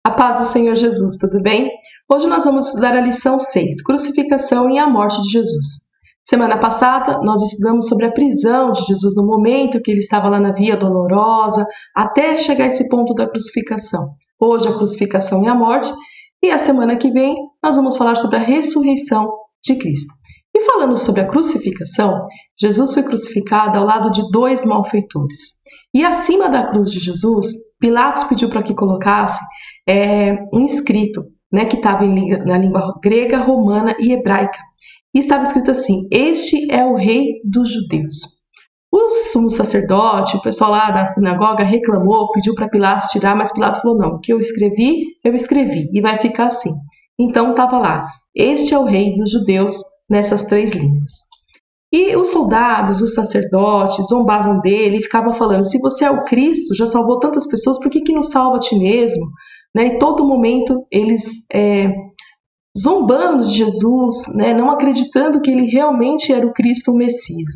A paz do Senhor Jesus, tudo bem? Hoje nós vamos estudar a lição 6, Crucificação e a Morte de Jesus. Semana passada nós estudamos sobre a prisão de Jesus no momento que ele estava lá na Via Dolorosa, até chegar a esse ponto da crucificação. Hoje a crucificação e a morte, e a semana que vem nós vamos falar sobre a ressurreição de Cristo. E falando sobre a crucificação, Jesus foi crucificado ao lado de dois malfeitores. E acima da cruz de Jesus, Pilatos pediu para que colocasse um escrito, que estava na língua grega, romana e hebraica. E estava escrito assim: este é o rei dos judeus. O sumo sacerdote, o pessoal lá da sinagoga reclamou, pediu para Pilatos tirar, mas Pilatos falou: não, o que eu escrevi, e vai ficar assim. Então estava lá: este é o rei dos judeus, nessas três línguas. E os soldados, os sacerdotes zombavam dele e ficavam falando: se você é o Cristo, já salvou tantas pessoas, por que não salva a ti mesmo? Em todo momento eles zombando de Jesus, não acreditando que ele realmente era o Cristo, o Messias.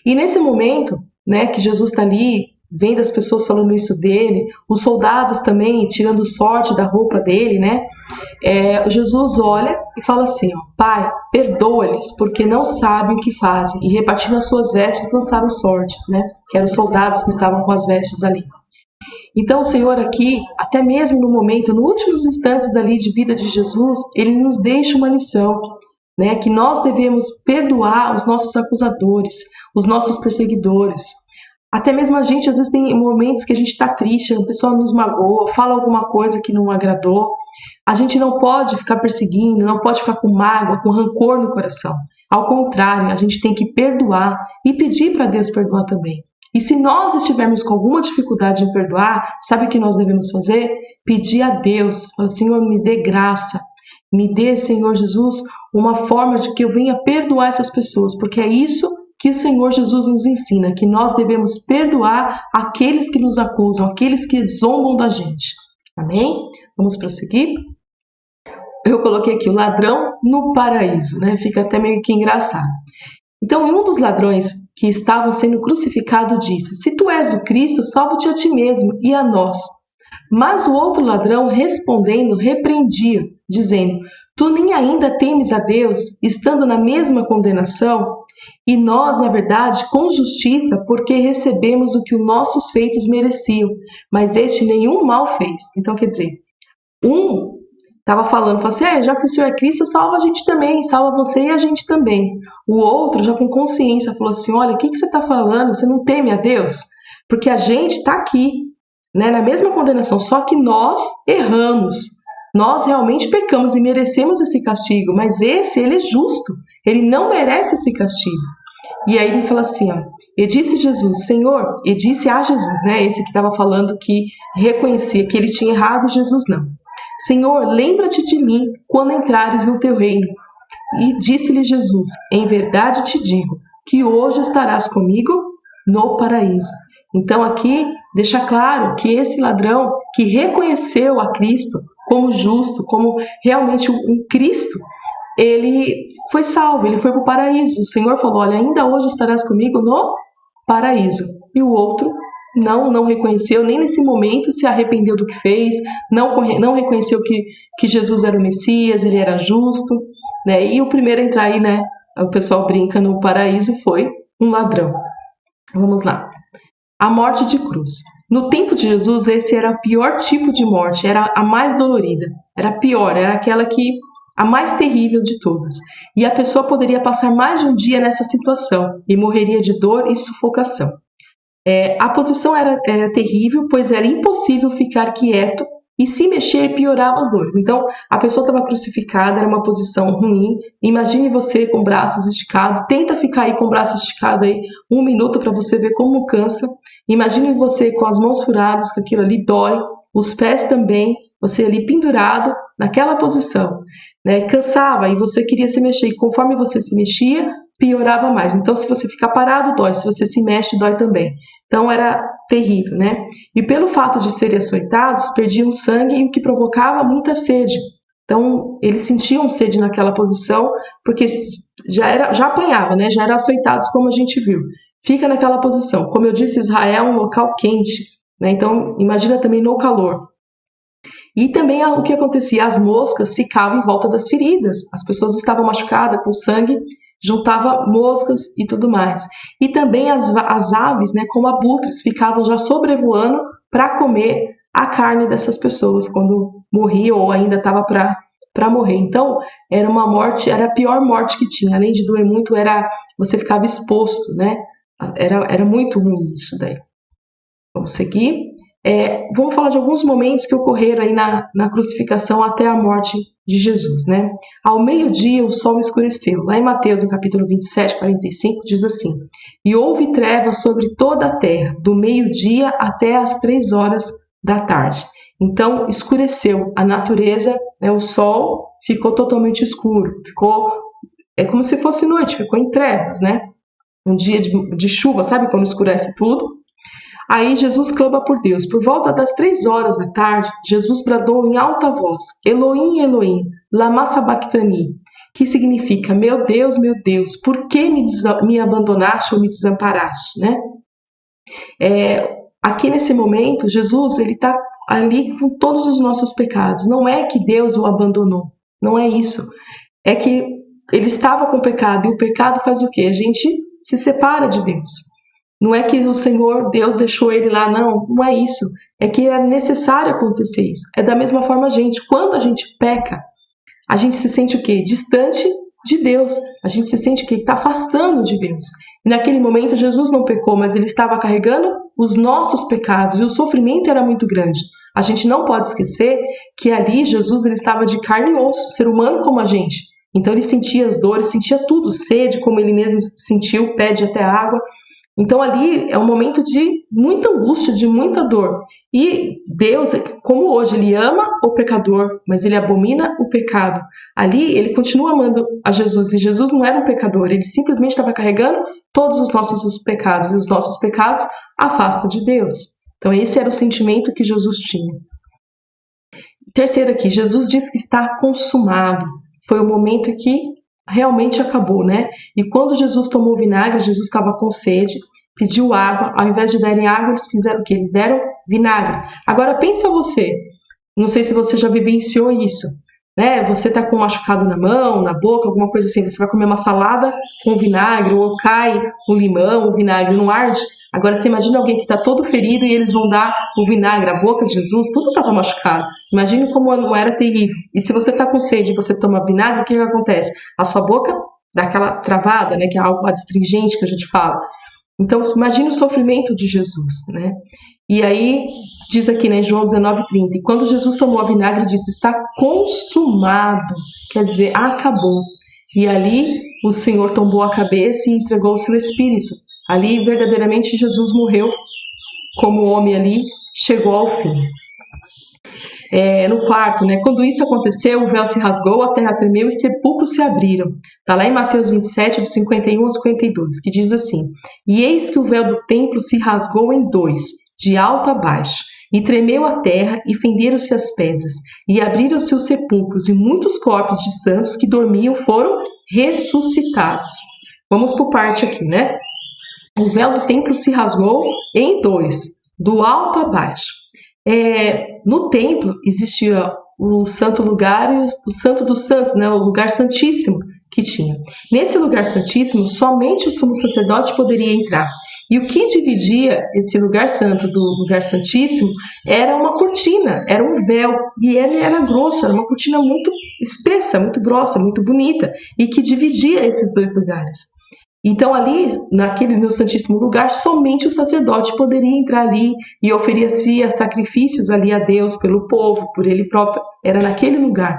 E nesse momento, que Jesus está ali, vendo as pessoas falando isso dele, os soldados também tirando sorte da roupa dele, Jesus olha e fala assim: Pai, perdoa-lhes, porque não sabem o que fazem. E repartindo as suas vestes, lançaram sortes, que eram os soldados que estavam com as vestes ali. Então o Senhor aqui, até mesmo no momento, nos últimos instantes dali de vida de Jesus, ele nos deixa uma lição, que nós devemos perdoar os nossos acusadores, os nossos perseguidores. Até mesmo a gente, às vezes tem momentos que a gente está triste, a pessoa nos magoa, fala alguma coisa que não agradou. A gente não pode ficar perseguindo, não pode ficar com mágoa, com rancor no coração. Ao contrário, a gente tem que perdoar e pedir para Deus perdoar também. E se nós estivermos com alguma dificuldade em perdoar, sabe o que nós devemos fazer? Pedir a Deus, falar: Senhor, me dê graça, me dê, Senhor Jesus, uma forma de que eu venha perdoar essas pessoas, porque é isso que o Senhor Jesus nos ensina, que nós devemos perdoar aqueles que nos acusam, aqueles que zombam da gente. Amém? Vamos prosseguir? Eu coloquei aqui o ladrão no paraíso, Fica até meio que engraçado. Então, um dos ladrões que estavam sendo crucificados disse: se tu és o Cristo, salva-te a ti mesmo e a nós. Mas o outro ladrão, respondendo, repreendia, dizendo: tu nem ainda temes a Deus, estando na mesma condenação? E nós, na verdade, com justiça, porque recebemos o que os nossos feitos mereciam, mas este nenhum mal fez. Então, quer dizer, um estava falando assim: já que o Senhor é Cristo, salva a gente também, salva você e a gente também. O outro, já com consciência, falou assim: olha, o que você está falando? Você não teme a Deus? Porque a gente está aqui, na mesma condenação, só que nós erramos. Nós realmente pecamos e merecemos esse castigo, mas ele é justo, ele não merece esse castigo. E aí ele fala assim, e disse Jesus, Senhor, e disse a Jesus, esse que estava falando que reconhecia que ele tinha errado, Jesus não. Senhor, lembra-te de mim quando entrares no teu reino. E disse-lhe Jesus, em verdade te digo, que hoje estarás comigo no paraíso. Então aqui deixa claro que esse ladrão que reconheceu a Cristo como justo, como realmente um Cristo, ele foi salvo, ele foi para o paraíso. O Senhor falou: olha, ainda hoje estarás comigo no paraíso. E o outro não reconheceu, nem nesse momento se arrependeu do que fez, não reconheceu que Jesus era o Messias, ele era justo. E o primeiro a entrar aí, o pessoal brinca, no paraíso foi um ladrão. Vamos lá. A morte de cruz. No tempo de Jesus, esse era o pior tipo de morte, era a mais dolorida, era a pior, era aquela a mais terrível de todas. E a pessoa poderia passar mais de um dia nessa situação e morreria de dor e sufocação. A posição era terrível, pois era impossível ficar quieto e se mexer piorava as dores. Então, a pessoa estava crucificada, era uma posição ruim. Imagine você com braços esticados, tenta ficar aí com o braço esticado aí 1 minuto para você ver como cansa. Imagine você com as mãos furadas, que aquilo ali dói, os pés também, você ali pendurado naquela posição, cansava e você queria se mexer, e conforme você se mexia, piorava mais. Então, se você ficar parado, dói, se você se mexe, dói também. Então, era terrível, E pelo fato de serem açoitados, perdiam sangue, e o que provocava muita sede. Então, eles sentiam sede naquela posição, porque já apanhava, já eram açoitados, como a gente viu. Fica naquela posição. Como eu disse, Israel é um local quente, Então, imagina também no calor. E também o que acontecia? As moscas ficavam em volta das feridas. As pessoas estavam machucadas com sangue, juntava moscas e tudo mais. E também as aves, né, como abutres, ficavam já sobrevoando para comer a carne dessas pessoas quando morriam ou ainda estava para morrer. Então, era uma morte, era a pior morte que tinha. Além de doer muito, você ficava exposto, né? Era muito ruim isso daí. Vamos seguir. Vamos falar de alguns momentos que ocorreram aí na crucificação até a morte de Jesus, né? Ao meio-dia o sol escureceu. Lá em Mateus, no capítulo 27, 45, diz assim: E houve trevas sobre toda a terra, do meio-dia até as 3 horas da tarde. Então, escureceu a natureza, né? O sol ficou totalmente escuro, é como se fosse noite, ficou em trevas, né? Um dia de chuva, sabe quando escurece tudo? Aí Jesus clama por Deus. Por volta das 3 horas da tarde, Jesus bradou em alta voz: Elohim, Elohim, lama sabachthani, que significa: meu Deus, por que me abandonaste ou me desamparaste, né? Aqui nesse momento, Jesus ele está ali com todos os nossos pecados. Não é que Deus o abandonou, não é isso. É que ele estava com pecado, e o pecado faz o quê? A gente se separa de Deus. Não é que o Senhor, Deus deixou ele lá, não é isso. É que é necessário acontecer isso. É da mesma forma quando a gente peca, a gente se sente o quê? Distante de Deus. A gente se sente o quê? Está afastando de Deus. E naquele momento Jesus não pecou, mas ele estava carregando os nossos pecados e o sofrimento era muito grande. A gente não pode esquecer que ali Jesus ele estava de carne e osso, ser humano como a gente. Então ele sentia as dores, sentia tudo, sede, como ele mesmo sentiu, pede até água. Então ali é um momento de muita angústia, de muita dor. E Deus, como hoje, ele ama o pecador, mas ele abomina o pecado. Ali ele continua amando a Jesus, e Jesus não era um pecador, ele simplesmente estava carregando todos os nossos pecados, e os nossos pecados afastam de Deus. Então esse era o sentimento que Jesus tinha. Terceiro aqui, Jesus diz que está consumado. Foi o momento que realmente acabou, né? E quando Jesus tomou vinagre, Jesus estava com sede, pediu água, ao invés de darem água, eles fizeram o quê? Eles deram vinagre. Agora pensa você, não sei se você já vivenciou isso, né? Você tá com um machucado na mão, na boca, alguma coisa assim, você vai comer uma salada com vinagre, ou cai um limão, o vinagre não arde. Agora você imagina alguém que está todo ferido e eles vão dar o vinagre, a boca de Jesus, tudo estava machucado. Imagine como não era terrível. E se você está com sede e você toma vinagre, o que acontece? A sua boca dá aquela travada, né, que é algo adstringente que a gente fala. Então imagine o sofrimento de Jesus, né? E aí diz aqui, né, João 19:30, e quando Jesus tomou a vinagre, disse: está consumado, quer dizer, acabou. E ali o Senhor tombou a cabeça e entregou o seu espírito. Ali, verdadeiramente, Jesus morreu como homem ali, chegou ao fim. No quarto, né? Quando isso aconteceu, o véu se rasgou, a terra tremeu e sepulcros se abriram. Está lá em Mateus 27, de 51 a 52, que diz assim: E eis que o véu do templo se rasgou em 2, de alto a baixo, e tremeu a terra, e fenderam-se as pedras, e abriram-se os sepulcros, e muitos corpos de santos que dormiam foram ressuscitados. Vamos por parte aqui, né? O véu do templo se rasgou em 2, do alto a baixo. No templo existia o santo lugar e o santo dos santos, né? O lugar santíssimo que tinha. Nesse lugar santíssimo, somente o sumo sacerdote poderia entrar. E o que dividia esse lugar santo do lugar santíssimo era uma cortina, era um véu. E ele era grosso, era uma cortina muito espessa, muito grossa, muito bonita, e que dividia esses dois lugares. Então ali, no Santíssimo Lugar, somente o sacerdote poderia entrar ali e oferecia sacrifícios ali a Deus pelo povo, por ele próprio, era naquele lugar.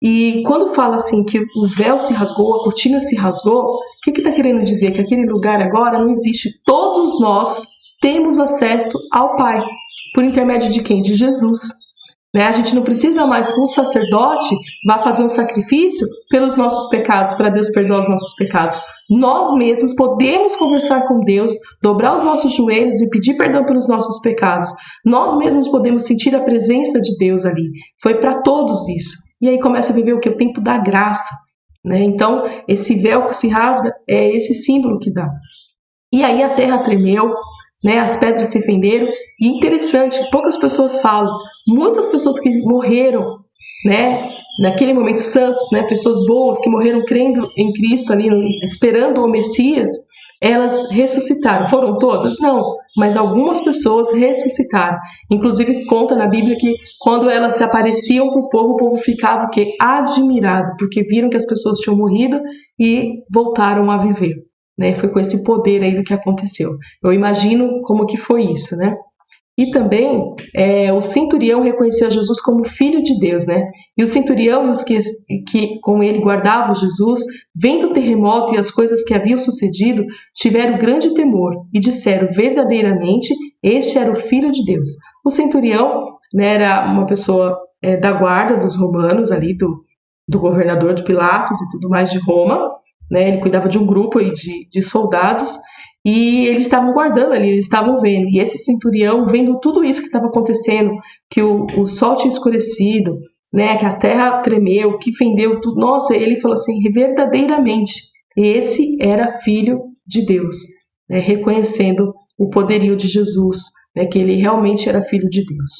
E quando fala assim que o véu se rasgou, a cortina se rasgou, o que está querendo dizer? Que aquele lugar agora não existe. Todos nós temos acesso ao Pai, por intermédio de quem? De Jesus. A gente não precisa mais que um sacerdote vá fazer um sacrifício pelos nossos pecados, para Deus perdoar os nossos pecados. Nós mesmos podemos conversar com Deus, dobrar os nossos joelhos e pedir perdão pelos nossos pecados. Nós mesmos podemos sentir a presença de Deus ali. Foi para todos isso. E aí começa a viver o que? O tempo da graça. Então, esse véu que se rasga é esse símbolo que dá. E aí a terra tremeu, as pedras se fenderam E interessante, poucas pessoas falam, muitas pessoas que morreram, né, naquele momento, santos, né, pessoas boas que morreram crendo em Cristo ali, esperando o Messias, elas ressuscitaram. Foram todas? Não, mas algumas pessoas ressuscitaram. Inclusive conta na Bíblia que quando elas se apareciam para o povo ficava o quê? Admirado, porque viram que as pessoas tinham morrido e voltaram a viver. Né? Foi com esse poder aí do que aconteceu. Eu imagino como que foi isso, né? E também o centurião reconhecia Jesus como filho de Deus, né? E o centurião e os que com ele guardavam Jesus, vendo o terremoto e as coisas que haviam sucedido, tiveram grande temor e disseram verdadeiramente, este era o filho de Deus. O centurião, né, era uma pessoa da guarda dos romanos ali, do governador de Pilatos e tudo mais de Roma, né? Ele cuidava de um grupo aí de soldados. E eles estavam guardando ali, eles estavam vendo. E esse centurião, vendo tudo isso que estava acontecendo, que o sol tinha escurecido, né, que a terra tremeu, que fendeu tudo. Nossa, ele falou assim, verdadeiramente, esse era filho de Deus, né, reconhecendo o poderio de Jesus, né, que ele realmente era filho de Deus.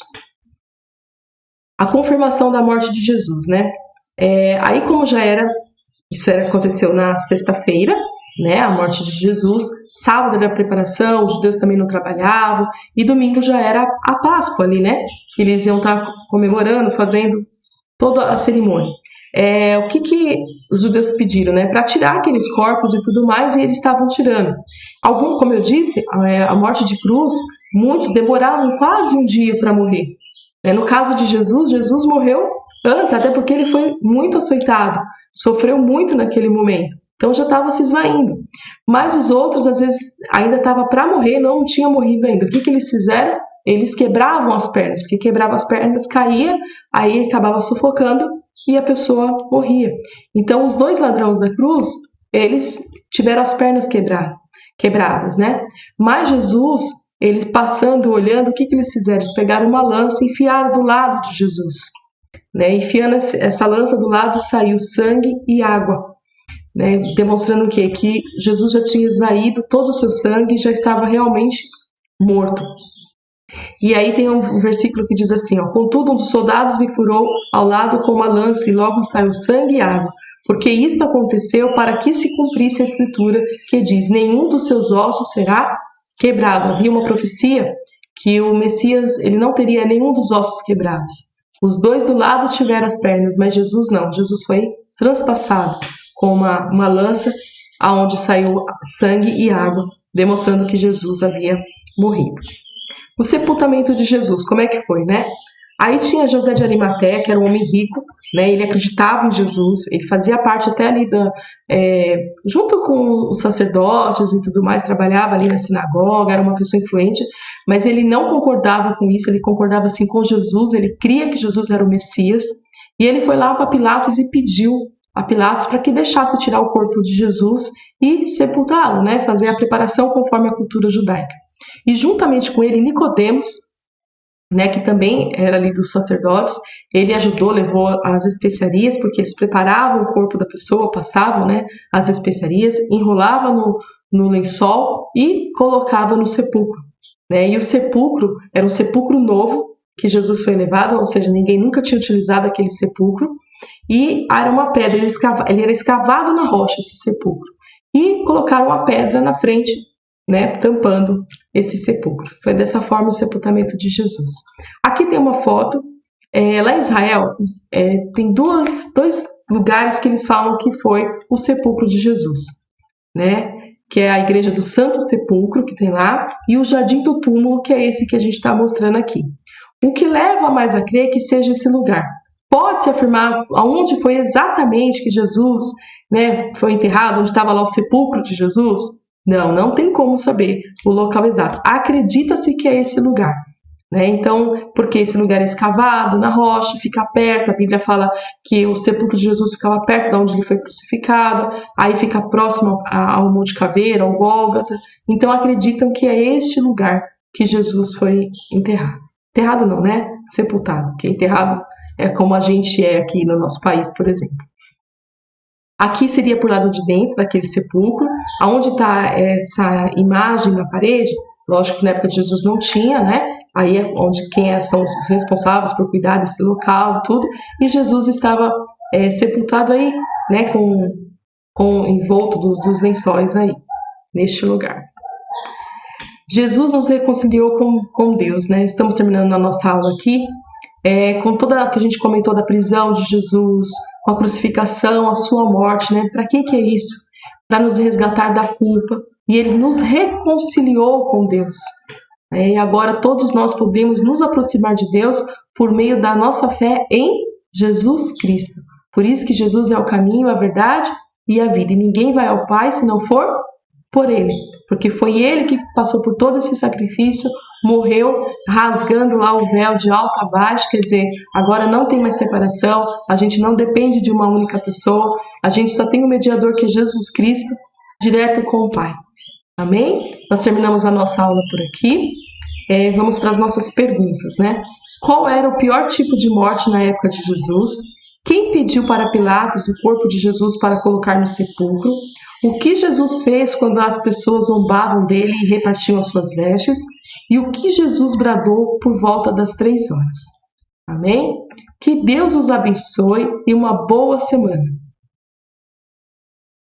A confirmação da morte de Jesus, né? Aí como já era, aconteceu na sexta-feira, né, a morte de Jesus, sábado era a preparação, os judeus também não trabalhavam, e domingo já era a Páscoa ali, né, que eles iam estar comemorando, fazendo toda a cerimônia. O que os judeus pediram, né, para tirar aqueles corpos e tudo mais, e eles estavam tirando. Alguns, como eu disse, a morte de cruz, muitos demoravam quase um dia para morrer. No caso de Jesus, Jesus morreu antes, até porque ele foi muito açoitado, sofreu muito naquele momento. Então já estava se esvaindo. Mas os outros, às vezes, ainda estava para morrer, não tinha morrido ainda. O que eles fizeram? Eles quebravam as pernas, porque quebrava as pernas, caía, aí acabava sufocando e a pessoa morria. Então os dois ladrões da cruz, eles tiveram as pernas quebradas, né? Mas Jesus, ele passando, olhando, o que eles fizeram? Eles pegaram uma lança e enfiaram do lado de Jesus. Né? Enfiando essa lança do lado, saiu sangue e água. Né, demonstrando o quê? Que Jesus já tinha esvaído todo o seu sangue e já estava realmente morto. E aí tem um versículo que diz assim, ó, contudo um dos soldados lhe furou ao lado com uma lança e logo saiu sangue e água, porque isto aconteceu para que se cumprisse a escritura que diz, nenhum dos seus ossos será quebrado. Havia uma profecia que o Messias ele não teria nenhum dos ossos quebrados. Os dois do lado tiveram as pernas, mas Jesus não. Jesus foi transpassado com uma lança, aonde saiu sangue e água, demonstrando que Jesus havia morrido. O sepultamento de Jesus, como é que foi, né? Aí tinha José de Arimateia, que era um homem rico, né? Ele acreditava em Jesus, ele fazia parte até ali junto com os sacerdotes e tudo mais, trabalhava ali na sinagoga, era uma pessoa influente, mas ele não concordava com isso, ele concordava assim com Jesus, ele cria que Jesus era o Messias, e ele foi lá para Pilatos e pediu a Pilatos para que deixasse tirar o corpo de Jesus e sepultá-lo, né? Fazer a preparação conforme a cultura judaica. E juntamente com ele, Nicodemos, né, que também era ali dos sacerdotes, ele ajudou, levou as especiarias, porque eles preparavam o corpo da pessoa, passavam, né, as especiarias, enrolavam no lençol e colocavam no sepulcro. Né? E o sepulcro era um sepulcro novo, que Jesus foi levado, ou seja, ninguém nunca tinha utilizado aquele sepulcro, e era uma pedra, ele era escavado na rocha, esse sepulcro. E colocaram uma pedra na frente, né, tampando esse sepulcro. Foi dessa forma o sepultamento de Jesus. Aqui tem uma foto, lá em Israel, tem dois lugares que eles falam que foi o sepulcro de Jesus, né? Que é a igreja do Santo Sepulcro, que tem lá, e o Jardim do Túmulo, que é esse que a gente está mostrando aqui. O que leva mais a crer que seja esse lugar? Pode-se afirmar aonde foi exatamente que Jesus, né, foi enterrado, onde estava lá o sepulcro de Jesus? Não tem como saber o local exato. Acredita-se que é esse lugar. Né? Então, porque esse lugar é escavado na rocha, fica perto, a Bíblia fala que o sepulcro de Jesus ficava perto de onde ele foi crucificado, aí fica próximo ao Monte Caveira, ao Gólgota. Então, acreditam que é este lugar que Jesus foi enterrado. Enterrado não, né? Sepultado, porque enterrado é como a gente é aqui no nosso país, por exemplo. Aqui seria por lado de dentro daquele sepulcro, aonde está essa imagem na parede, lógico que na época de Jesus não tinha, né? aí é onde são os responsáveis por cuidar desse local, tudo, e Jesus estava sepultado aí, né, com envolto dos lençóis aí, neste lugar. Jesus nos reconciliou com Deus, né? Estamos terminando a nossa aula aqui, com toda que a gente comentou da prisão de Jesus, com a crucificação, a sua morte, né? Para que é isso? Para nos resgatar da culpa, e Ele nos reconciliou com Deus. E agora todos nós podemos nos aproximar de Deus por meio da nossa fé em Jesus Cristo. Por isso que Jesus é o caminho, a verdade e a vida. E ninguém vai ao Pai se não for por Ele. Porque foi Ele que passou por todo esse sacrifício, morreu rasgando lá o véu de alto a baixo. Quer dizer, agora não tem mais separação, a gente não depende de uma única pessoa, a gente só tem um mediador que é Jesus Cristo, direto com o Pai. Amém? Nós terminamos a nossa aula por aqui. Vamos para as nossas perguntas, né? Qual era o pior tipo de morte na época de Jesus? Quem pediu para Pilatos o corpo de Jesus para colocar no sepulcro? O que Jesus fez quando as pessoas zombavam dele e repartiam as suas vestes? E o que Jesus bradou por volta das 3 horas? Amém? Que Deus os abençoe e uma boa semana.